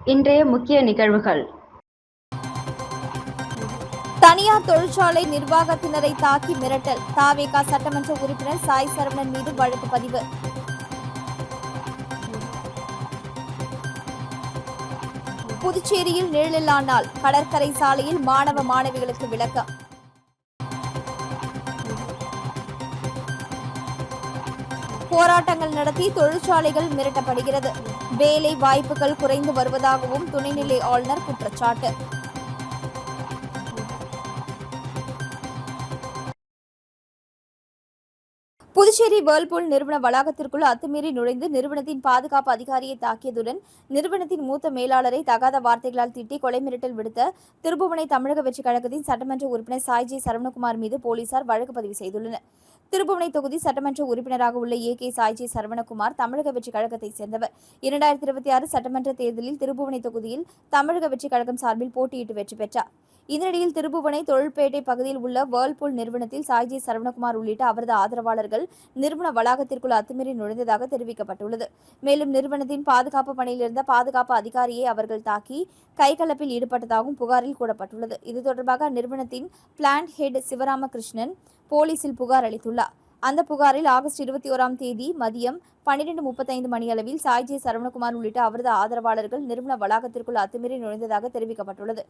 இன்றைய முக்கிய நிகழ்வுகள். தனியார் தொழிற்சாலை நிர்வாகத்தினரை தாக்கி மிரட்டல். தாவேகா சட்டமன்ற உறுப்பினர் சாய் சரவணன் மீது வழக்கு பதிவு. புதுச்சேரியில் நிழலில்லா நாள். கடற்கரை சாலையில் மாணவ மாணவிகளுக்கு விளக்கம். போராட்டங்கள் நடத்தி தொழிற்சாலைகள் மிரட்டப்படுகிறது. வேலை வாய்ப்புகள் குறைந்து வருவதாகவும் துணைநிலை ஆளுநர் குற்றச்சாட்டு. புதுச்சேரி வேர்ல்பூல் நிறுவன வளாகத்திற்குள் அத்துமீறி நுழைந்து நிறுவனத்தின் பாதுகாப்பு அதிகாரியை தாக்கியதுடன் நிறுவனத்தின் மூத்த மேலாளரை தகாத வார்த்தைகளால் திட்டி கொலை மிரட்டல் விடுத்த திருபுவனை தமிழக வெற்றிக் கழகத்தின் சட்டமன்ற உறுப்பினர் சாய் ஜி சரவணகுமார் மீது போலீசார் வழக்கு பதிவு செய்துள்ளனர். திருபுவனை தொகுதி சட்டமன்ற உறுப்பினராக உள்ள ஏ.கே. சாய் ஜி சரவணகுமார் தமிழக வெற்றிக் கழகத்தைச் சேர்ந்தவர். 2026 சட்டமன்ற தேர்தலில் திருபுவனை தொகுதியில் தமிழக வெற்றிக் கழகம் சார்பில் போட்டியிட்டு வெற்றி பெற்றார். இதனிடையில் திருபுவனை தொழில்பேட்டை பகுதியில் உள்ள வேர்ல்பூல் நிறுவனத்தில் சாய்ஜி சரவணகுமார் உள்ளிட்ட அவரது ஆதரவாளர்கள் நிறுவன வளாகத்திற்குள் அத்துமீறி நுழைந்ததாக தெரிவிக்கப்பட்டுள்ளது. மேலும் நிறுவனத்தின் பாதுகாப்பு பணியில் இருந்த பாதுகாப்பு அதிகாரியை அவர்கள் தாக்கி கைகலப்பில் ஈடுபட்டதாகவும் புகாரில் கூறப்பட்டுள்ளது. இது தொடர்பாக அந்நிறுவனத்தின் பிளான்ட் ஹெட் சிவராமகிருஷ்ணன் போலீசில் புகார் அளித்துள்ளார். அந்த புகாரில் ஆகஸ்ட் 21ஆம் தேதி மதியம் 12:35 மணியளவில் சாய்ஜி சரவணகுமார் உள்ளிட்ட அவரது ஆதரவாளர்கள் நிறுவன வளாகத்திற்குள் அத்துமீறி நுழைந்ததாக தெரிவிக்கப்பட்டுள்ளது.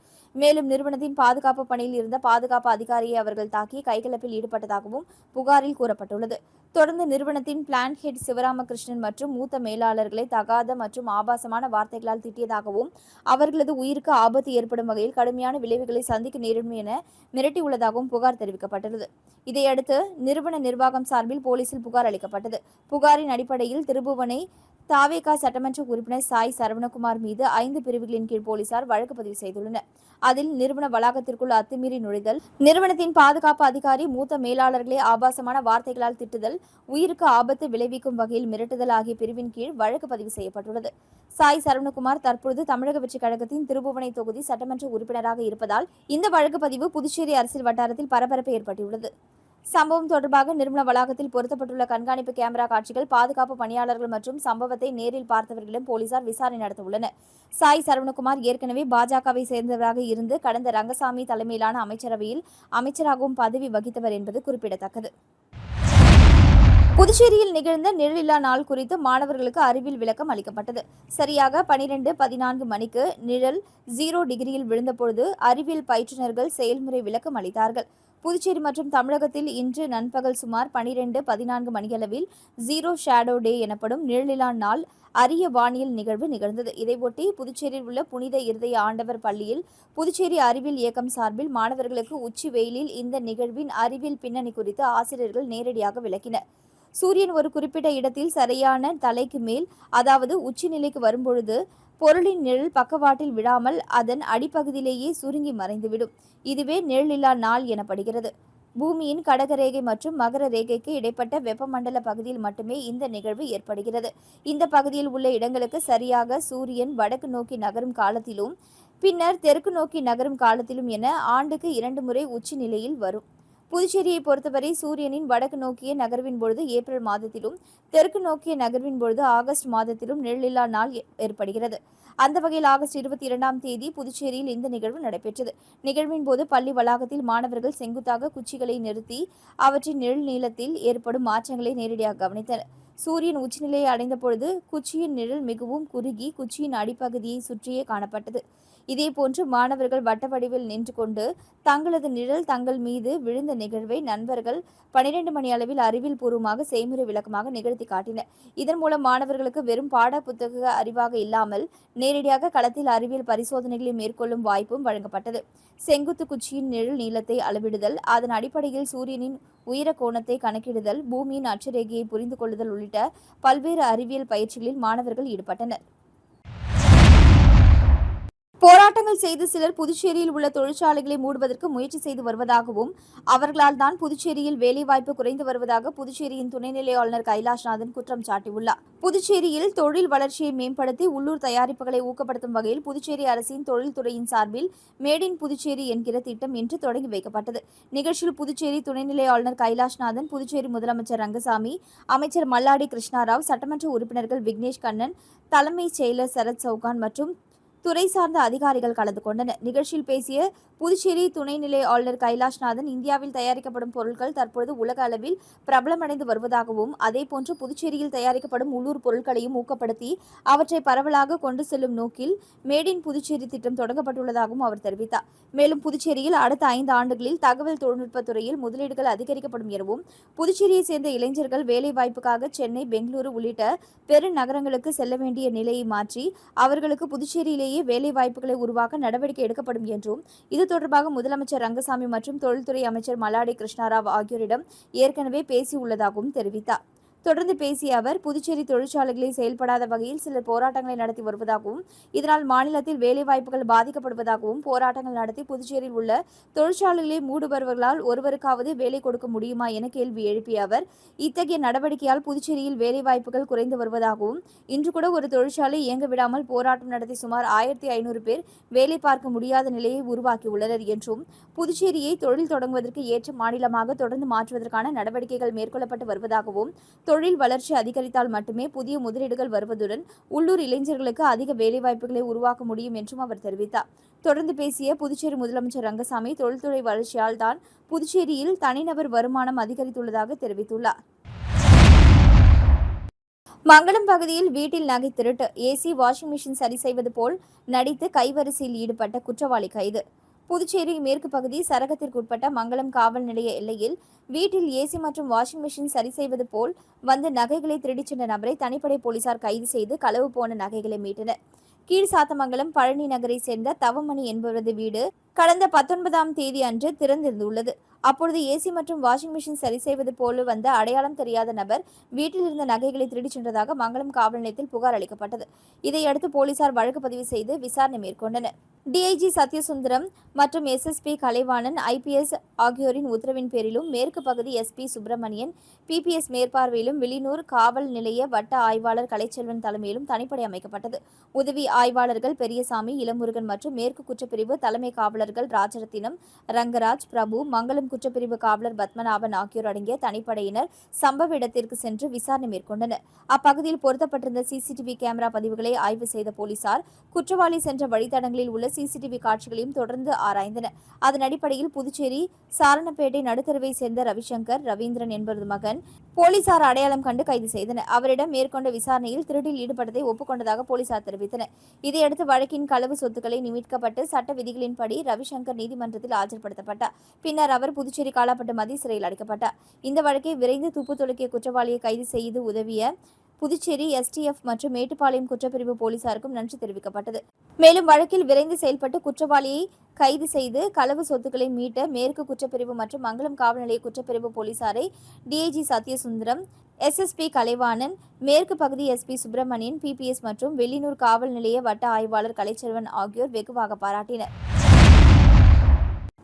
மேலும் நிறுவனத்தின் பாதுகாப்பு பணியில் இருந்த பாதுகாப்பு அதிகாரியை அவர்கள் தாக்கி கைகலப்பில் ஈடுபட்டதாகவும் புகாரில் கூறப்பட்டுள்ளது. தொடர்ந்து நிறுவனத்தின் பிளான்ட் ஹெட் சிவராமகிருஷ்ணன் மற்றும் மூத்த மேலாளர்களை தகாத மற்றும் ஆபாசமான வார்த்தைகளால் திட்டியதாகவும் அவர்களது உயிருக்கு ஆபத்து ஏற்படும் வகையில் கடுமையான விளைவுகளை சந்திக்க நேரிடும் என மிரட்டியுள்ளதாகவும் புகார் தெரிவிக்கப்பட்டுள்ளது. இதையடுத்து நிறுவன நிர்வாகம் சார்பில் போலீசில் புகார் அளிக்கப்பட்டது. புகாரின் அடிப்படையில் திருபுவனை தாவேகா சட்டமன்ற உறுப்பினர் சாய் சரவணகுமார் மீது 5 பிரிவுகளின் கீழ் போலீசார் வழக்கு பதிவு செய்துள்ளனர். அதில் நிறுவன வளாகத்திற்குள் அத்துமீறி நுழைதல், நிறுவனத்தின் பாதுகாப்பு அதிகாரி மூத்த மேலாளர்களை ஆபாசமான வார்த்தைகளால் திட்டுதல், உயிருக்கு ஆபத்து விளைவிக்கும் வகையில் மிரட்டுதல் ஆகிய பிரிவின் கீழ் வழக்கு பதிவு செய்யப்பட்டுள்ளது. சாய் சரவணகுமார் தற்பொழுது தமிழக வெற்றிக் கழகத்தின் திருபுவனை தொகுதி சட்டமன்ற உறுப்பினராக இருப்பதால் இந்த வழக்கு பதிவு புதுச்சேரி அரசியல் வட்டாரத்தில் பரபரப்பு ஏற்பட்டுள்ளது. சம்பவம் தொடர்பாக நிறுவன வளாகத்தில் பொருத்தப்பட்டுள்ள கண்காணிப்பு கேமரா காட்சிகள், பாதுகாப்பு பணியாளர்கள் மற்றும் சம்பவத்தை நேரில் பார்த்தவர்களிடம் போலீசார் விசாரணை நடத்த உள்ளனர். சாய் சரவணகுமார் ஏற்கனவே பாஜகவை சேர்ந்தவராக இருந்து கடந்த ரங்கசாமி தலைமையிலான அமைச்சரவையில் அமைச்சராகவும் பதவி வகித்தவர் என்பது குறிப்பிடத்தக்கது. புதுச்சேரியில் நிகழ்ந்த நிழலில்லா நாள் குறித்து மாணவர்களுக்கு அறிவியல் விளக்கம் அளிக்கப்பட்டது. சரியாக 12:14 மணிக்கு நிழல் 0 டிகிரியில் விழுந்தபொழுது அறிவியல் பயிற்றுநர்கள் செயல்முறை விளக்கம் அளித்தார்கள். புதுச்சேரி மற்றும் தமிழகத்தில் இன்று நண்பகல் சுமார் 12:14 மணியளவில் 0 ஷேடோ டே எனப்படும் நிழலில்லா நாள் அரிய வானியல் நிகழ்வு நிகழ்ந்தது. இதையொட்டி புதுச்சேரியில் உள்ள புனித இருதய ஆண்டவர் பள்ளியில் புதுச்சேரி அறிவியல் இயக்கம் சார்பில் மாணவர்களுக்கு உச்சி வெயிலில் இந்த நிகழ்வின் அறிவியல் பின்னணி குறித்து ஆசிரியர்கள் நேரடியாக விளக்கினர். சூரியன் ஒரு குறிப்பிட்ட இடத்தில் சரியான தலைக்கு மேல், அதாவது உச்சிநிலைக்கு வரும்பொழுது பொருளின் நிழல் பக்கவாட்டில் விழாமல் அதன் அடிப்பகுதியிலேயே சுருங்கி மறைந்துவிடும். இதுவே நிழலில்லா நாள் எனப்படுகிறது. பூமியின் கடகரேகை மற்றும் மகர ரேகைக்கு இடைப்பட்ட வெப்பமண்டல பகுதியில் மட்டுமே இந்த நிகழ்வு ஏற்படுகிறது. இந்த பகுதியில் உள்ள இடங்களுக்கு சரியாக சூரியன் வடக்கு நோக்கி நகரும் காலத்திலும் பின்னர் தெற்கு நோக்கி நகரும் காலத்திலும் என ஆண்டுக்கு 2 முறை உச்சி நிலையில் வரும். புதுச்சேரியை பொறுத்தவரை சூரியனின் வடக்கு நோக்கிய நகர்வின் பொழுது ஏப்ரல் மாதத்திலும் தெற்கு நோக்கிய நகர்வின் பொழுது ஆகஸ்ட் மாதத்திலும் நிழலில்லா நாள் ஏற்படுகிறது. அந்த வகையில் ஆகஸ்ட் 22ஆம் தேதி புதுச்சேரியில் இந்த நிகழ்வு நடைபெற்றது. நிகழ்வின் போது பள்ளி வளாகத்தில் மாணவர்கள் செங்குத்தாக குச்சிகளை நிறுத்தி அவற்றின் நிழல் நீளத்தில் ஏற்படும் மாற்றங்களை நேரடியாக கவனித்தனர். சூரியன் உச்சிநிலையை அடைந்த பொழுது குச்சியின் நிழல் மிகவும் குறுகி குச்சியின் அடிப்பகுதியை சுற்றியே காணப்பட்டது. இதேபோன்று மாணவர்கள் வட்ட வடிவில் நின்று கொண்டு தங்களது நிழல் தங்கள் மீது விழுந்த நிகழ்வை நண்பர்கள் 12 மணி அளவில் அறிவியல் பூர்வமாக செய்முறை விளக்கமாக நிகழ்த்தி காட்டினர். இதன் மூலம் மாணவர்களுக்கு வெறும் பாட புத்தக அறிவாக இல்லாமல் நேரடியாக களத்தில் அறிவியல் பரிசோதனைகளை மேற்கொள்ளும் வாய்ப்பும் வழங்கப்பட்டது. செங்குத்து குச்சியின் நிழல் நீளத்தை அளவிடுதல், அதன் அடிப்படையில் சூரியனின் உயர கோணத்தை கணக்கிடுதல், பூமியின் அட்சரேகையை புரிந்து கொள்ளுதல் உள்ளிட்ட பல்வேறு அறிவியல் பயிற்சிகளில் மாணவர்கள் ஈடுபட்டனர். போராட்டங்கள் செய்து சிலர் புதுச்சேரியில் உள்ள தொழிற்சாலைகளை மூடுவதற்கு முயற்சி செய்து வருவதாகவும் அவர்களால் தான் புதுச்சேரியில் வேலைவாய்ப்பு குறைந்து வருவதாக புதுச்சேரியின் துணைநிலை ஆளுநர் கைலாஷ்நாதன் குற்றம் சாட்டியுள்ளார். புதுச்சேரியில் தொழில் வளர்ச்சியை மேம்படுத்தி உள்ளூர் தயாரிப்புகளை ஊக்கப்படுத்தும் வகையில் புதுச்சேரி அரசின் தொழில்துறையின் சார்பில் மேட் இன் புதுச்சேரி என்கிற திட்டம் இன்று தொடங்கி வைக்கப்பட்டது. நிகழ்ச்சியில் புதுச்சேரி துணைநிலை ஆளுநர் கைலாஷ்நாதன், புதுச்சேரி முதலமைச்சர் ரங்கசாமி, அமைச்சர் மல்லாடி கிருஷ்ணாராவ், சட்டமன்ற உறுப்பினர்கள் விக்னேஷ் கண்ணன், தலைமைச் செயலர் சரத் சவுகான் மற்றும் துறை சார்ந்த அதிகாரிகள் கலந்து கொண்டனர். நிகழ்ச்சியில் பேசிய புதுச்சேரி துணைநிலை ஆளுநர் கைலாஷ்நாதன், இந்தியாவில் தயாரிக்கப்படும் பொருட்கள் தற்பொழுது உலக அளவில் பிரபலமடைந்து வருவதாகவும், அதேபோன்று புதுச்சேரியில் தயாரிக்கப்படும் உள்ளூர் பொருட்களையும் ஊக்கப்படுத்தி அவற்றை பரவலாக கொண்டு செல்லும் நோக்கில் மேட் இன் புதுச்சேரி திட்டம் தொடங்கப்பட்டுள்ளதாகவும் அவர் தெரிவித்தார். மேலும் புதுச்சேரியில் அடுத்த 5 ஆண்டுகளில் தகவல் தொழில்நுட்பத் துறையில் முதலீடுகள் அதிகரிக்கப்படும் எனவும், புதுச்சேரியை சேர்ந்த இளைஞர்கள் வேலைவாய்ப்புக்காக சென்னை, பெங்களூரு உள்ளிட்ட பெருநகரங்களுக்கு செல்ல வேண்டிய நிலையை மாற்றி அவர்களுக்கு புதுச்சேரியிலேயே வேலைவாய்ப்புகளை உருவாக்க நடவடிக்கை எடுக்கப்படும் என்றும், இது தொடர்பாக முதலமைச்சர் ரங்கசாமி மற்றும் தொழில்துறை அமைச்சர் மல்லாடி கிருஷ்ணாராவ் ஆகியோரிடம் ஏற்கனவே பேசியுள்ளதாகவும் தெரிவித்தார். தொடர்ந்து பேசிய அவர், புதுச்சேரி தொழிற்சாலைகளில் செயல்படாத வகையில் சிலர் போராட்டங்களை நடத்தி வருவதாகவும், இதனால் மாநிலத்தில் வேலைவாய்ப்புகள் பாதிக்கப்படுவதாகவும், போராட்டங்கள் நடத்தி புதுச்சேரியில் உள்ள தொழிற்சாலைகளை மூடுபவர்களால் ஒருவருக்காவது வேலை கொடுக்க முடியுமா என கேள்வி எழுப்பிய அவர், இத்தகைய நடவடிக்கையால் புதுச்சேரியில் வேலைவாய்ப்புகள் குறைந்து வருவதாகவும், இன்று கூட ஒரு தொழிற்சாலை இயங்க விடாமல் போராட்டம் நடத்தி சுமார் 1500 பேர் வேலை பார்க்க முடியாத நிலையை உருவாக்கியுள்ளனர் என்றும், புதுச்சேரியை தொழில் தொடங்குவதற்கு ஏற்ற மாநிலமாக தொடர்ந்து மாற்றுவதற்கான நடவடிக்கைகள் மேற்கொள்ளப்பட்டு வருவதாகவும், தொழில் வளர்ச்சி அதிகரித்தால் மட்டுமே புதிய முதலீடுகள் வருவதுடன் உள்ளூர் இளைஞர்களுக்கு அதிக வேலைவாய்ப்புகளை உருவாக்க முடியும் என்றும் அவர் தெரிவித்தார். தொடர்ந்து பேசிய புதுச்சேரி முதலமைச்சர் ரங்கசாமி, தொழில்துறை வளர்ச்சியால் தான் புதுச்சேரியில் தனிநபர் வருமானம் அதிகரித்துள்ளதாக தெரிவித்துள்ளார். மங்களம் பகுதியில் வீட்டில் நகை திருட்டு, ஏசி, வாஷிங் மிஷின் சரி செய்வது போல் நடித்து கைவரிசையில் ஈடுபட்ட குற்றவாளி கைது. புதுச்சேரி மேற்கு பகுதி சரகத்திற்குட்பட்ட மங்களம் காவல் நிலைய எல்லையில் வீட்டில் ஏசி மற்றும் வாஷிங் மிஷின் சரி செய்வது போல் வந்து நகைகளை திருடிச் சென்ற நபரை தனிப்படை போலீசார் கைது செய்து களவு போன நகைகளை மீட்டனர். கீழ்சாத்தமங்கலம் பழனி நகரை சேர்ந்த தவமணி என்பவரது வீடு கடந்த 19ஆம் தேதி அன்று திறந்திருந்துள்ளது. அப்பொழுது ஏசி மற்றும் வாஷிங் மிஷின் சரி செய்வது போல வந்த அடையாளம் தெரியாத நபர் வீட்டில் இருந்த நகைகளை திருடிச் சென்றதாக மங்களம் காவல் நிலையத்தில் புகார் அளிக்கப்பட்டது. இதையடுத்து போலீசார் வழக்கு பதிவு செய்து விசாரணை மேற்கொண்டனர். டிஐஜி சத்யசுந்தரம் மற்றும் எஸ்எஸ்பி கலைவாணன், ஐபிஎஸ் ஆகியோரின் உத்தரவின் பேரிலும், மேற்கு பகுதி எஸ்பி சுப்பிரமணியன், பிபிஎஸ் மேற்பார்வையிலும், வில்லியனூர் காவல் நிலைய வட்ட ஆய்வாளர் கலைச்செல்வன் தலைமையிலும் தனிப்படை அமைக்கப்பட்டது. உதவி ஆய்வாளர்கள் பெரியசாமி, இளமுருகன் மற்றும் மேற்கு குற்றப்பிரிவு தலைமை காவலர்கள் ராஜரத்தினம், ரங்கராஜ், பிரபு, மங்களம் குற்றப்பிரிவு காவலர் பத்மநாபன் ஆகியோர் அடங்கிய தனிப்படையினர் சம்பவ இடத்திற்கு சென்று விசாரணை மேற்கொண்டனர். அப்பகுதியில் பொருத்தப்பட்டிருந்த சிசிடிவி கேமரா பதிவுகளை ஆய்வு செய்த போலீசார் குற்றவாளி சென்ற வழித்தடங்களில் உள்ள சிசிடிவி காட்சிகளையும் தொடர்ந்து ஆராய்ந்தனர். அதன் அடிப்படையில் புதுச்சேரி சாரணப்பேட்டை நடுத்தருவை சேர்ந்த ரவிசங்கர், ரவீந்திரன் என்பவரது மகன் போலீசார் அடையாளம் கண்டு கைது செய்தனர். அவரிடம் மேற்கொண்ட விசாரணையில் திருடில் ஈடுபட்டதை ஒப்புக்கொண்டதாக போலீசார் தெரிவித்தனர். இதையடுத்து வழக்கின் களவு சொத்துக்களை மீட்கப்பட்டு சட்ட விதிகளின்படி ரவிசங்கர் நீதிமன்றத்தில் ஆஜர்படுத்தப்பட்டார். பின்னர் அவர் புதுச்சேரி காலாப்பட்டு மத்திய சிறையில் அடைக்கப்பட்டார். இந்த வழக்கை விரைந்து துப்பு துலக்கிய குற்றவாளியை கைது செய்து உதவிய புதுச்சேரி எஸ்டிஎஃப் மற்றும் மேட்டுப்பாளையம் குற்றப்பிரிவு போலீசாருக்கும் நன்றி தெரிவிக்கப்பட்டது. மேலும் வழக்கில் விரைந்து செயல்பட்டு குற்றவாளியை கைது செய்து களவு சொத்துக்களை மீட்ட மேற்கு குற்றப்பிரிவு மற்றும் மங்களம் காவல் நிலைய குற்றப்பிரிவு போலீசாரை டிஐஜி சத்யசுந்தரம், எஸ்எஸ்பி கலைவாணன், மேற்கு பகுதி எஸ்பி சுப்பிரமணியன், பிபிஎஸ் மற்றும் வில்லியனூர் காவல் நிலைய வட்ட ஆய்வாளர் கலைச்செல்வன் ஆகியோர் வெகுவாக பாராட்டினர்.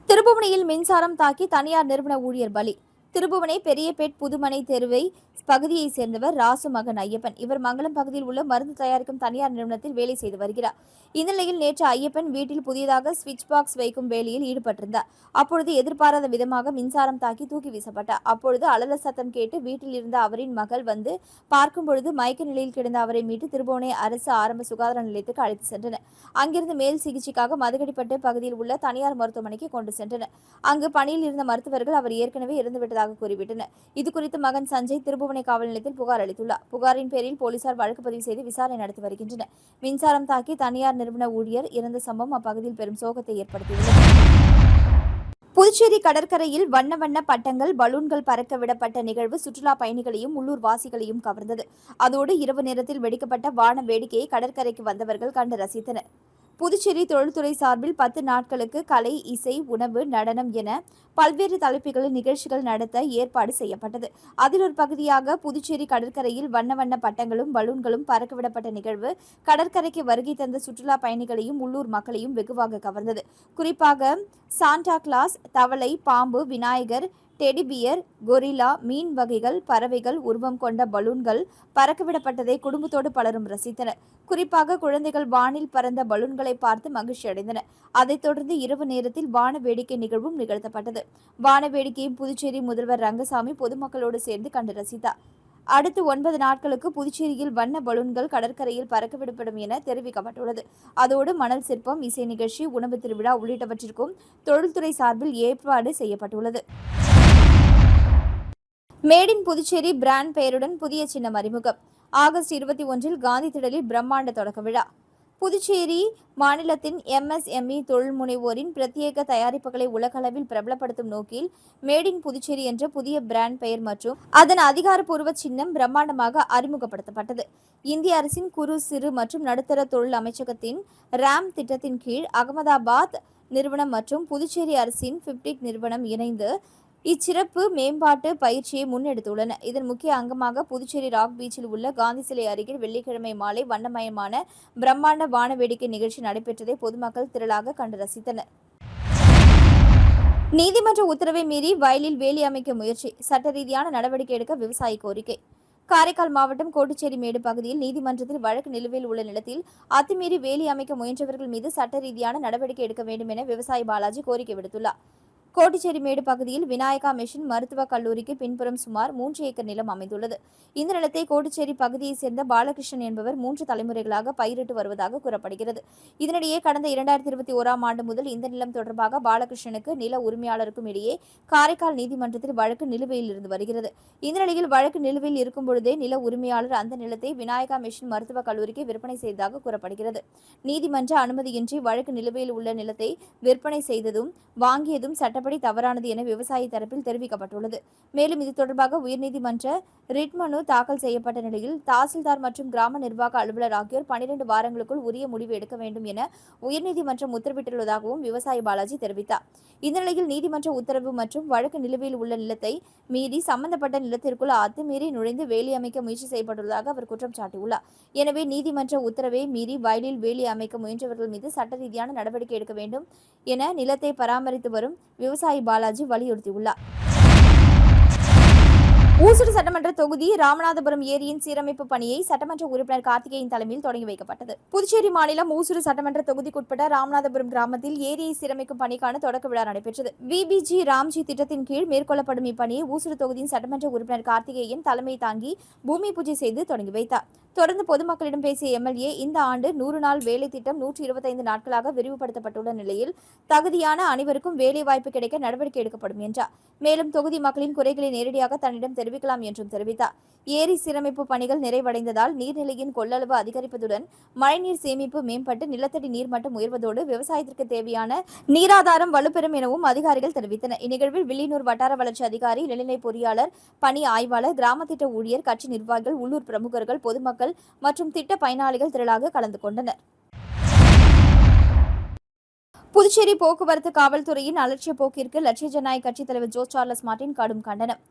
திருபுவனையில் மின்சாரம் தாக்கி தனியார் நிறுவன ஊழியர் பலி. திருபுவனை பெரியபேட் புதுமனை தெருவை பகுதியைச் சேர்ந்தவர் ராசு மகன் ஐயப்பன். இவர் மங்களம் பகுதியில் உள்ள மருந்து தயாரிக்கும் தனியார் நிறுவனத்தில் வேலை செய்து வருகிறார். இந்நிலையில் நேற்று ஐயப்பன் வீட்டில் புதியதாக சுவிட்ச் பாக்ஸ் வைக்கும் வேலையில் ஈடுபட்டிருந்தார். அப்பொழுது எதிர்பாராத விதமாக மின்சாரம் தாக்கி தூக்கி வீசப்பட்டார். அப்பொழுது அலல சத்தம் கேட்டு வீட்டில் இருந்த அவரின் மகள் வந்து பார்க்கும் பொழுது மயக்க நிலையில் கிடந்த அவரை மீட்டு திருபுவனை அரசு ஆரம்ப சுகாதார நிலையத்துக்கு அழைத்து சென்றனர். அங்கிருந்து மேல் சிகிச்சைக்காக மதுகடிப்பட்டு பகுதியில் உள்ள தனியார் மருத்துவமனைக்கு கொண்டு சென்றனர். அங்கு பணியில் இருந்த மருத்துவர்கள் அவர் ஏற்கனவே இறந்துவிட்டதாக கூறிவிட்டனர். இதுகுறித்து மகன் சஞ்சய் திருபுவனை காவல் நிலையத்தில் புகார் அளித்துள்ளார். புகாரின் பேரில் போலீசார் வழக்கு பதிவு செய்து விசாரணை நடத்தி வருகின்றனர். மின்சாரம் தாக்கி தனியார் நிறுவன ஊழியர் இறந்த சம்பவம் அப்பகுதியில் பெரும் சோகத்தை ஏற்படுத்தியுள்ளது. புதுச்சேரி கடற்கரையில் வண்ண வண்ண பட்டங்கள், பலூன்கள் பறக்க விடப்பட்ட நிகழ்வு சுற்றுலா பயணிகளையும் உள்ளூர் வாசிகளையும் கவர்ந்தது. அதோடு இரவு நேரத்தில் வெடிக்கப்பட்ட வான வேடிக்கையை கடற்கரைக்கு வந்தவர்கள் கண்டு ரசித்தனர். புதுச்சேரி தொழில்துறை சார்பில் 10 நாட்களுக்கு கலை, இசை, உணவு, நடனம் என பல்வேறு தலைப்புகளில் நிகழ்ச்சிகள் நடத்த ஏற்பாடு செய்யப்பட்டது. அதில் ஒரு பகுதியாக புதுச்சேரி கடற்கரையில் வண்ண வண்ண பட்டங்களும் பலூன்களும் பறக்கவிடப்பட்ட நிகழ்வு கடற்கரைக்கு வருகை தந்த சுற்றுலா பயணிகளையும் உள்ளூர் மக்களையும் வெகுவாக கவர்ந்தது. குறிப்பாக சாண்டா கிளாஸ், தவளை, பாம்பு, விநாயகர், டெடிபியர், கொரில்லா, மீன் வகைகள், பறவைகள் உருவம் கொண்ட பலூன்கள் பறக்கவிடப்பட்டதை குடும்பத்தோடு பலரும் ரசித்தனர். குறிப்பாக குழந்தைகள் வானில் பறந்த பலூன்களை பார்த்து மகிழ்ச்சி அடைந்தனர். அதைத் தொடர்ந்து இரவு நேரத்தில் வான வேடிக்கை நிகழ்வும் நிகழ்த்தப்பட்டது. வான வேடிக்கையை புதுச்சேரி முதல்வர் ரங்கசாமி பொதுமக்களோடு சேர்ந்து கண்டு ரசித்தார். அடுத்து 9 நாட்களுக்கு புதுச்சேரியில் வண்ண பலூன்கள் கடற்கரையில் பறக்கவிடப்படும் என தெரிவிக்கப்பட்டுள்ளது. அதோடு மணல் சிற்பம், இசை நிகழ்ச்சி, உணவு திருவிழா உள்ளிட்டவற்றிற்கும் தொழில்துறை சார்பில் ஏற்பாடு செய்யப்பட்டுள்ளது. மேட் இன் புதுச்சேரி பிராண்ட் பெயருடன் புதிய சின்னம் அறிமுகம். ஆகஸ்ட் 21 காந்தி திடலில் பிரம்மாண்ட தொடக்க விழா. புதுச்சேரி மாநிலத்தின் MSME தொழில் முனைவோரின் பிரத்யேக தயாரிப்புகளை உலகளவில் பிரபலப்படுத்தும் நோக்கில் மேட் இன் புதுச்சேரி என்ற புதிய பிராண்ட் பெயர் மற்றும் அதன் அதிகாரப்பூர்வ சின்னம் பிரம்மாண்டமாக அறிமுகப்படுத்தப்பட்டது. இந்திய அரசின் குறு, சிறு மற்றும் நடுத்தர தொழில் அமைச்சகத்தின் RAM திட்டத்தின் கீழ் அகமதாபாத் நிறுவனம் மற்றும் புதுச்சேரி அரசின் பிப்டிக் நிறுவனம் இணைந்து இச்சிறப்பு மேம்பாட்டு பயிற்சியை முன்னெடுத்துள்ளன. இதன் முக்கிய அங்கமாக புதுச்சேரி ராக் பீச்சில் உள்ள காந்தி சிலை அருகில் வெள்ளிக்கிழமை மாலை வண்ணமயமான பிரம்மாண்ட வான வேடிக்கை நிகழ்ச்சி நடைபெற்றதை பொதுமக்கள் திரளாக கண்டு ரசித்தனர். நீதிமன்ற உத்தரவை மீறி வயலில் வேலி அமைக்க முயற்சி, சட்ட ரீதியான நடவடிக்கை எடுக்க விவசாயி கோரிக்கை. காரைக்கால் மாவட்டம் கோட்டுச்சேரி மேடு பகுதியில் நீதிமன்றத்தில் வழக்கு நிலுவையில் உள்ள நிலத்தில் அத்துமீறி வேலி அமைக்க முயன்றவர்கள் மீது சட்ட ரீதியான நடவடிக்கை எடுக்க வேண்டும் என விவசாயி பாலாஜி கோரிக்கை விடுத்துள்ளார். கோட்டுச்சேரி மேடு பகுதியில் விநாயகா மிஷன் மருத்துவக் கல்லூரிக்கு பின்புறம் சுமார் 3 ஏக்கர் நிலம் அமைந்துள்ளது. இந்த நிலத்தை கோட்டுச்சேரி பகுதியைச் சேர்ந்த பாலகிருஷ்ணன் என்பவர் 3 தலைமுறைகளாக பயிரிட்டு வருவதாக கூறப்படுகிறது. இதனிடையே கடந்த 2021ஆம் ஆண்டு முதல் இந்த நிலம் தொடர்பாக பாலகிருஷ்ணனுக்கு நில உரிமையாளருக்கும் இடையே காரைக்கால் நீதிமன்றத்தில் வழக்கு நிலுவையில் இருந்து வருகிறது. இந்த நிலையில் வழக்கு நிலுவையில் இருக்கும் பொழுதே நில உரிமையாளர் அந்த நிலத்தை விநாயகா மிஷன் மருத்துவக் கல்லூரிக்கு விற்பனை செய்ததாக கூறப்படுகிறது. நீதிமன்ற அனுமதியின்றி வழக்கு நிலுவையில் உள்ள நிலத்தை விற்பனை செய்ததும் வாங்கியதும் சட்டப்படி தவறானது என விவசாயி தரப்பில் தெரிவிக்கப்பட்டுள்ளது. மேலும் இது தொடர்பாக உயர்நீதிமன்ற ரிட் மனு தாக்கல் செய்யப்பட்ட நிலையில் தாசில்தார் மற்றும் கிராம நிர்வாக அலுவலர் ஆகியோர் 12 வாரங்களுக்குள் உரிய முடிவு எடுக்க வேண்டும் என உயர்நீதிமன்றம் உத்தரவிட்டுள்ளதாகவும் விவசாயி பாலாஜி தெரிவித்தார். இந்த நிலையில் நீதிமன்ற உத்தரவு மற்றும் வழக்கு நிலுவையில் உள்ள நிலத்தை மீறி சம்பந்தப்பட்ட நிலத்திற்குள் அத்துமீறி நுழைந்து வேலி அமைக்க முயற்சி செய்யப்பட்டுள்ளதாக அவர் குற்றம் சாட்டியுள்ளார். எனவே நீதிமன்ற உத்தரவை மீறி வயலில் வேலி அமைக்க முயன்றவர்கள் மீது சட்ட ரீதியான நடவடிக்கை எடுக்க வேண்டும் என நிலத்தை பராமரித்து வரும் விவசாயி பாலாஜி வலியுறுத்தியுள்ளார். ஊசுடு சட்டமன்ற தொகுதி ராமநாதபுரம் ஏரியின் சீரமைப்பு பணியை சட்டமன்ற உறுப்பினர் கார்த்திகேயன் தலைமையில் தொடங்கி வைக்கப்பட்டது. புதுச்சேரி மாநிலம் ஊசுடு சட்டமன்ற தொகுதிக்குட்பட்ட ராமநாதபுரம் கிராமத்தில் ஏரியை சீரமைக்கும் பணிக்கான தொடக்க விழா நடைபெற்றது. VBG ராம்ஜி திட்டத்தின் கீழ் மேற்கொள்ளப்படும் இப்பணியை ஊசுடு தொகுதியின் சட்டமன்ற உறுப்பினர் கார்த்திகேயன் தலைமை தாங்கி பூமி பூஜை செய்து தொடங்கி வைத்தார். தொடர்ந்து பொதுமக்களிடம் பேசிய MLA, இந்த ஆண்டு 100 நாள் வேலை திட்டம் 125 நாட்களாக விரிவுபடுத்தப்பட்டுள்ள நிலையில் தகுதியான அனைவருக்கும் வேலைவாய்ப்பு கிடைக்க நடவடிக்கை எடுக்கப்படும் என்றார். மேலும் தொகுதி மக்களின் குறைகளை நேரடியாக தன்னிடம் தெரிவிக்கலாம் என்றும் தெரிவித்தார். ஏரி சீரமைப்பு பணிகள் நிறைவடைந்ததால் நீர்நிலையின் கொள்ளளவு அதிகரிப்பதுடன் மழைநீர் சேமிப்பு மேம்பட்டு நிலத்தடி நீர்மட்டம் உயர்வதோடு விவசாயத்திற்கு தேவையான நீராதாரம் வலுப்பெறும் எனவும் அதிகாரிகள் தெரிவித்தனர். இந்நிகழ்வில் வில்லியனூர் வட்டார வளர்ச்சி அதிகாரி, நிலநிலை பொறியாளர், பணி ஆய்வாளர், கிராம திட்ட ஊழியர், கட்சி நிர்வாகிகள், உள்ளூர் பிரமுகர்கள், பொதுமக்கள் மற்றும் திட்ட பயனாளிகள் திரளாக கலந்து கொண்டனர். புதுச்சேரி போக்குவரத்து காவல்துறையின் அலட்சிய போக்கிற்கு லட்சிய ஜனநாயக கட்சித் தலைவர் ஜோஸ் சார்லஸ் மார்ட்டின் கடும் கண்டனம்.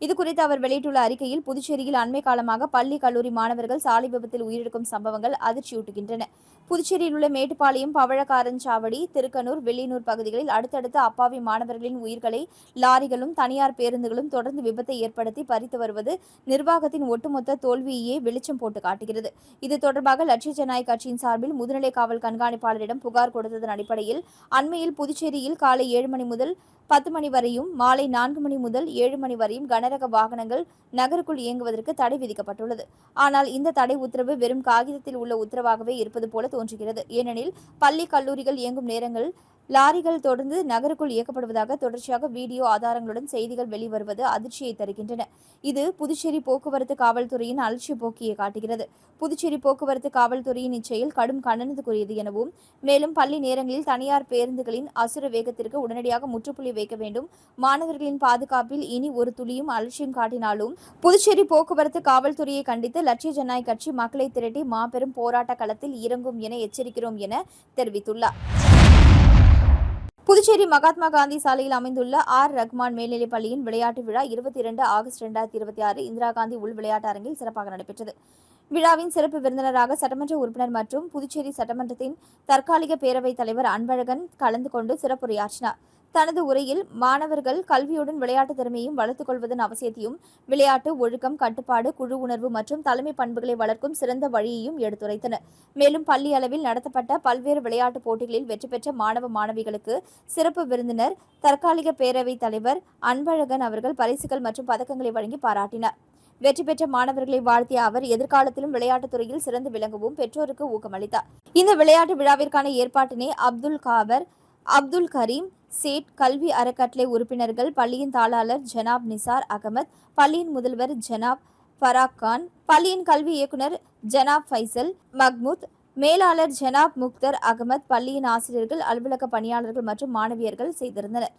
இதுகுறித்து அவர் வெளியிட்டுள்ள அறிக்கையில், புதுச்சேரியில் அண்மை காலமாக பள்ளி, கல்லூரி மாணவர்கள் சாலை விபத்தில் உயிரிழக்கும் சம்பவங்கள் அதிர்ச்சியூட்டுகின்றன. புதுச்சேரியில் உள்ள மேட்டுப்பாளையம், பவழக்காரன்சாவடி, திருக்கனூர், வில்லியனூர் பகுதிகளில் அடுத்தடுத்து அப்பாவி மாணவர்களின் உயிர்களை லாரிகளும் தனியார் பேருந்துகளும் தொடர்ந்து விபத்தை ஏற்படுத்தி பறித்து வருவது நிர்வாகத்தின் ஒட்டுமொத்த தோல்வியையே வெளிச்சம் போட்டு காட்டுகிறது. இது தொடர்பாக லட்சிய ஜனநாயக கட்சியின் சார்பில் முதுநிலை காவல் கண்காணிப்பாளரிடம் புகார் கொடுத்ததன் அடிப்படையில் அண்மையில் புதுச்சேரியில் காலை 7 மணி முதல் 10 மணி வரையும், மாலை 4 மணி முதல் 7 மணி வரையும் கனரக வாகனங்கள் நகருக்குள் இயங்குவதற்கு தடை விதிக்கப்பட்டுள்ளது. ஆனால் இந்த தடை உத்தரவு வெறும் காகிதத்தில் உள்ள உத்தரவாகவே இருப்பது போல தோன்றுகிறது. ஏனெனில் பள்ளி, கல்லூரிகள் இயங்கும் நேரங்கள் லாரிகள் தொடர்ந்து நகருக்குள் இயக்கப்படுவதாக தொடர்ச்சியாக வீடியோ ஆதாரங்களுடன் செய்திகள் வெளிவருவது அதிர்ச்சியை தருகின்றன. இது புதுச்சேரி போக்குவரத்து காவல்துறையின் அலட்சிய போக்கியை காட்டுகிறது. புதுச்சேரி போக்குவரத்து காவல்துறையின் இச்செயல் கடும் கண்டனத்துக்குரியது எனவும், மேலும் பள்ளி நேரங்களில் தனியார் பேருந்துகளின் அசுர வேகத்திற்கு உடனடியாக முற்றுப்புள்ளி வைக்க வேண்டும். மாணவர்களின் பாதுகாப்பில் இனி ஒரு துளியும் அலட்சியம் காட்டினாலும் புதுச்சேரி போக்குவரத்து காவல்துறையை கண்டித்து லட்சிய ஜனநாயக கட்சி மக்களை திரட்டி மாபெரும் போராட்ட களத்தில் இறங்கும் என எச்சரிக்கிறோம் என தெரிவித்துள்ளார். புதுச்சேரி மகாத்மா காந்தி சாலையில் அமைந்துள்ள R. ரஹ்மான் மேல்நிலைப் பள்ளியின் விளையாட்டு விழா 22 ஆகஸ்ட் 2026 இந்திரா காந்தி உள் விளையாட்டு அரங்கில் சிறப்பாக நடைபெற்றது. விழாவின் சிறப்பு விருந்தினராக சட்டமன்ற உறுப்பினர் மற்றும் புதுச்சேரி சட்டமன்றத்தின் தற்காலிக பேரவைத் தலைவர் அன்பழகன் கலந்து கொண்டு சிறப்புரையாற்றினார். தனது உரையில் மாணவர்கள் கல்வியுடன் விளையாட்டு திறமையையும் வளர்த்துக் கொள்வதன் அவசியத்தையும், விளையாட்டு, ஒழுக்கம், கட்டுப்பாடு, குழு உணர்வு மற்றும் தலைமை பண்புகளை வளர்க்கும் சிறந்த வழியையும் எடுத்துரைத்தனர். மேலும் பள்ளி அளவில் நடத்தப்பட்ட பல்வேறு விளையாட்டுப் போட்டிகளில் வெற்றி பெற்ற மாணவ, மாணவிகளுக்கு சிறப்பு விருந்தினர், தற்காலிக பேரவைத் தலைவர் அன்பழகன் அவர்கள் பரிசுகள் மற்றும் பதக்கங்களை வழங்கி பாராட்டினார். வெற்றி பெற்ற மாணவர்களை வாழ்த்திய அவர் எதிர்காலத்திலும் விளையாட்டுத் துறையில் சிறந்து விளங்கவும் பெற்றோருக்கு ஊக்கமளித்தார். இந்த விளையாட்டு விழாவிற்கான ஏற்பாட்டினை அப்துல் காவர், அப்துல் கரீம் சேட், கல்வி அறக்கட்டளை உறுப்பினர்கள், பள்ளியின் தாளாளர் ஜனாப் நிசார் அகமது, பள்ளியின் முதல்வர் ஜனாப் ஃபராக் கான், பள்ளியின் கல்வி இயக்குனர் ஜனாப் ஃபைசல் மஹ்மூத், மேலாளர் ஜனாப் முக்தர் அகமது, பள்ளியின் ஆசிரியர்கள், அலுவலக பணியாளர்கள் மற்றும் மாணவியர்கள் செய்திருந்தனர்.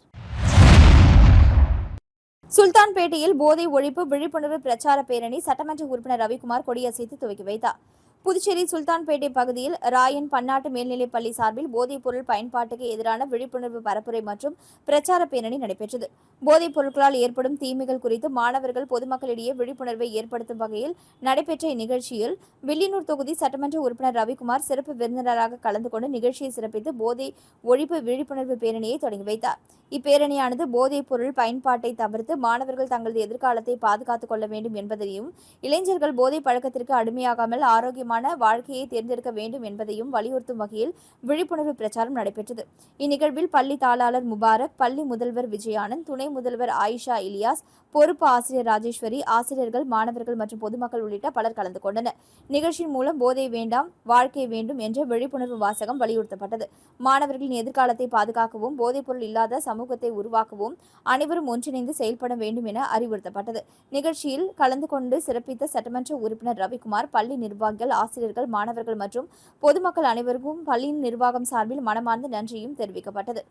சுல்தான்பேட்டையில் போதை ஒழிப்பு விழிப்புணர்வு பிரச்சார பேரணி சட்டமன்ற உறுப்பினர் ரவிக்குமார் கொடியசைத்து துவக்கி வைத்தார். புதுச்சேரி சுல்தான்பேட்டை பகுதியில் ராயன் பன்னாட்டு மேல்நிலைப் பள்ளி சார்பில் போதைப் பொருள் பயன்பாட்டுக்கு எதிரான விழிப்புணர்வு பரப்புரை மற்றும் பிரச்சார பேரணி நடைபெற்றது. போதைப் பொருட்களால் ஏற்படும் தீமைகள் குறித்து மாணவர்கள், பொதுமக்களிடையே விழிப்புணர்வை ஏற்படுத்தும் வகையில் நடைபெற்ற இந்நிகழ்ச்சியில் வில்லியனூர் தொகுதி சட்டமன்ற உறுப்பினர் ரவிக்குமார் சிறப்பு விருந்தினராக கலந்து கொண்டு நிகழ்ச்சியை சிறப்பித்து போதை ஒழிப்பு விழிப்புணர்வு பேரணியை தொடங்கி வைத்தார். இப்பேரணியானது போதைப் பொருள் பயன்பாட்டை தவிர்த்து மாணவர்கள் தங்களது எதிர்காலத்தை பாதுகாத்துக் கொள்ள வேண்டும் என்பதையும், இளைஞர்கள் போதை பழக்கத்திற்கு அடிமையாகாமல் ஆரோக்கியமான வாழ்க்கையை தேர்ந்தெடுக்க வேண்டும் என்பதையும் வலியுறுத்தும் வகையில் விழிப்புணர்வு பிரச்சாரம் நடைபெற்றது. இந்நிகழ்வில் பள்ளி தாளாளர் முபாரக், பள்ளி முதல்வர் விஜயானந்த், துணை முதல்வர் ஆயிஷா இலியாஸ், பொறுப்பு ஆசிரியர் ராஜேஸ்வரி, ஆசிரியர்கள், மாணவர்கள் மற்றும் பொதுமக்கள் உள்ளிட்ட பலர் கலந்து கொண்டனர். நிகழ்ச்சியின் மூலம் போதை வேண்டாம், வாழ்க்கை வேண்டும் என்ற விழிப்புணர்வு வாசகம் வலியுறுத்தப்பட்டது. மாணவர்களின் எதிர்காலத்தை பாதுகாக்கவும், போதைப்பொருள் இல்லாத சமூகத்தை உருவாக்கவும் அனைவரும் ஒன்றிணைந்து செயல்பட வேண்டும் என அறிவுறுத்தப்பட்டது. நிகழ்ச்சியில் கலந்து கொண்டு சிறப்பித்த சட்டமன்ற உறுப்பினர் ரவிக்குமார், பள்ளி நிர்வாகிகள், ஆசிரியர்கள், மாணவர்கள் மற்றும் பொதுமக்கள் அனைவருக்கும் பள்ளியின் நிர்வாகம் சார்பில் மனமார்ந்த நன்றியும் தெரிவிக்கப்பட்டது.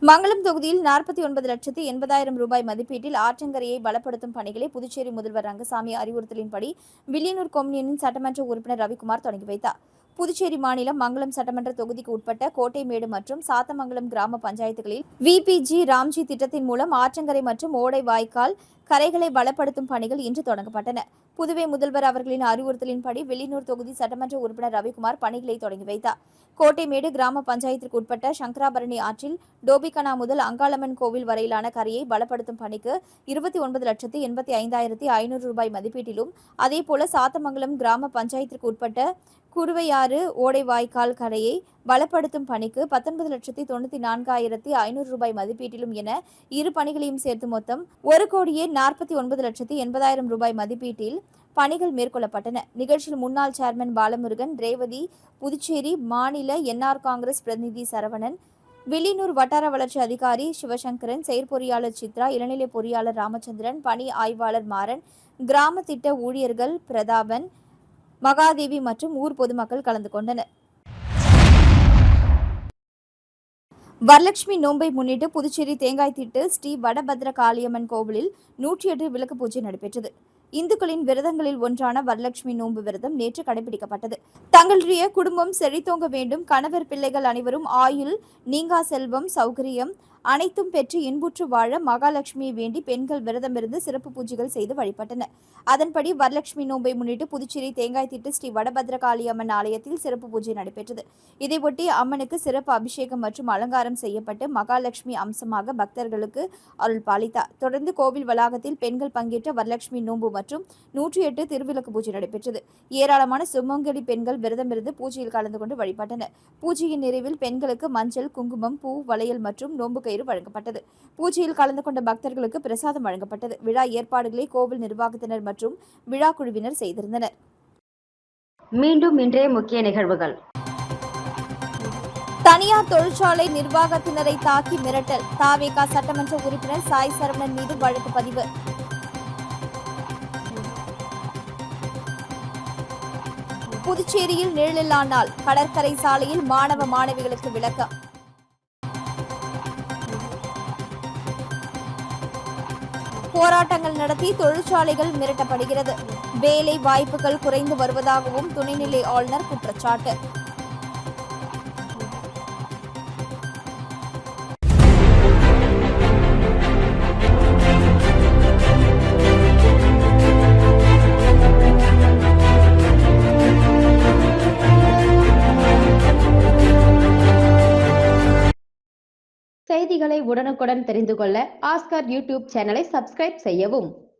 மங்களம் தொகுதியில் 49,80,000 ரூபாய் மதிப்பீட்டில் ஆற்றங்கரையை பலப்படுத்தும் பணிகளை புதுச்சேரி முதல்வர் ரங்கசாமி அறிவுறுத்தலின்படி வில்லியனூர் கொம்யூனியன் சட்டமன்ற உறுப்பினர் ரவிக்குமார் தொடங்கி வைத்தார். புதுச்சேரி மாநிலம் மங்களம் சட்டமன்ற தொகுதிக்கு உட்பட்ட கோட்டைமேடு மற்றும் சாத்தமங்கலம் கிராம பஞ்சாயத்துகளில் விபிஜி ராம்ஜி திட்டத்தின் மூலம் ஆற்றங்கரை மற்றும் ஓடை வாய்க்கால் கரைகளை பலப்படுத்தும் பணிகள் இன்று தொடங்கப்பட்டன. புதுவை முதல்வர் அவர்களின் அறிவுறுத்தலின்படி வில்லியனூர் தொகுதி சட்டமன்ற உறுப்பினர் ரவிக்குமார் பணிகளை தொடங்கி வைத்தார். கோட்டைமேடு கிராம பஞ்சாயத்திற்கு உட்பட்ட சங்கராபரணி ஆற்றில் டோபிகனா முதல் அங்காளம்மன் கோவில் வரையிலான கரையை பலப்படுத்தும் பணிக்கு 29,85,500 ரூபாய் மதிப்பீட்டிலும், அதேபோல சாத்தமங்கலம் கிராம பஞ்சாயத்திற்கு உட்பட்ட குருவையாறு ஓடை வாய்க்கால் கரையை பலப்படுத்தும் பணிக்கு 19,94,500 ரூபாய் மதிப்பீட்டிலும் என இரு பணிகளையும் சேர்த்து மொத்தம் 1,49,80,000 ரூபாய் மதிப்பீட்டில் பணிகள் மேற்கொள்ளப்பட்டன. நிகழ்ச்சியில் முன்னாள் சேர்மன் பாலமுருகன், ரேவதி, புதுச்சேரி மாநில என்ஆர் காங்கிரஸ் பிரதிநிதி சரவணன், வில்லியனூர் வட்டார வளர்ச்சி அதிகாரி சிவசங்கரன், செயற்பொறியாளர் சித்ரா, இளநிலை பொறியாளர் ராமச்சந்திரன், பணி ஆய்வாளர் மாறன், கிராம திட்ட ஊழியர்கள் பிரதாபன், மகாதேவி மற்றும் ஊர் பொதுமக்கள் கலந்து கொண்டனர். வரலட்சுமி நோன்பை முன்னிட்டு புதுச்சேரி தேங்காய்திட்டு ஸ்ரீ வடபத்ர காளியம்மன் கோவிலில் 108 விளக்கு பூஜை நடைபெற்றது. இந்துக்களின் விரதங்களில் ஒன்றான வரலட்சுமி நோன்பு விரதம் நேற்று கடைபிடிக்கப்பட்டது. தங்களுடைய குடும்பம் செழித்தோங்க வேண்டும், கணவர் பிள்ளைகள் அனைவரும் ஆயுள் நீங்கா செல்வம் சௌகரியம் அனைத்தும் பெற்று இன்புற்று வாழ மகாலட்சுமியை வேண்டி பெண்கள் விரதமிருந்து சிறப்பு பூஜைகள் செய்து வழிபட்டனர். அதன்படி வரலட்சுமி நோன்பை முன்னிட்டு புதுச்சேரி தேங்காய்திட்டு ஸ்ரீ வடபத்ரகாளி அம்மன் ஆலயத்தில் சிறப்பு பூஜை நடைபெற்றது. இதையொட்டி அம்மனுக்கு சிறப்பு அபிஷேகம் மற்றும் அலங்காரம் செய்யப்பட்டு மகாலட்சுமி அம்சமாக பக்தர்களுக்கு அருள் பாலித்தார். தொடர்ந்து கோவில் வளாகத்தில் பெண்கள் பங்கேற்ற வரலட்சுமி நோன்பு மற்றும் 108 திருவிளக்கு பூஜை நடைபெற்றது. ஏராளமான சுமங்கலி பெண்கள் விரதமிருந்து பூஜையில் கலந்து கொண்டு வழிபட்டனர். பூஜையின் நிறைவில் பெண்களுக்கு மஞ்சள், குங்குமம், பூ, வளையல் மற்றும் நோன்பு கயிறு வழங்கப்பட்டது. பூஜையில் கலந்து கொண்ட பக்தர்களுக்கு பிரசாதம் வழங்கப்பட்டது. விழா ஏற்பாடுகளை கோவில் நிர்வாகத்தினர் மற்றும் விழா குழுவினர் செய்திருந்தனர். மீண்டும் இன்றைய முக்கிய நிகழ்வுகள். தனியார் தொழிற்சாலை நிர்வாகத்தினரை தாக்கி மிரட்டல், தாவேகா சட்டமன்ற உறுப்பினர் சாய் சரவணன் மீது வழக்கு பதிவு. புதுச்சேரியில் நிழலில்லா நாள், கடற்கரை சாலையில் மாணவ மாணவிகளுக்கு விளக்கம். போராட்டங்கள் நடத்தி தொழிற்சாலைகள் மிரட்டப்படுகிறது, வேலை வாய்ப்புகள் குறைந்து வருவதாகவும் துணைநிலை ஆளுநர் குற்றச்சாட்டு. செய்திகளை உடனுக்குடன் தெரிந்து கொள்ள ஆஸ்கார் யூடியூப் சேனலை சப்ஸ்கிரைப் செய்யவும்.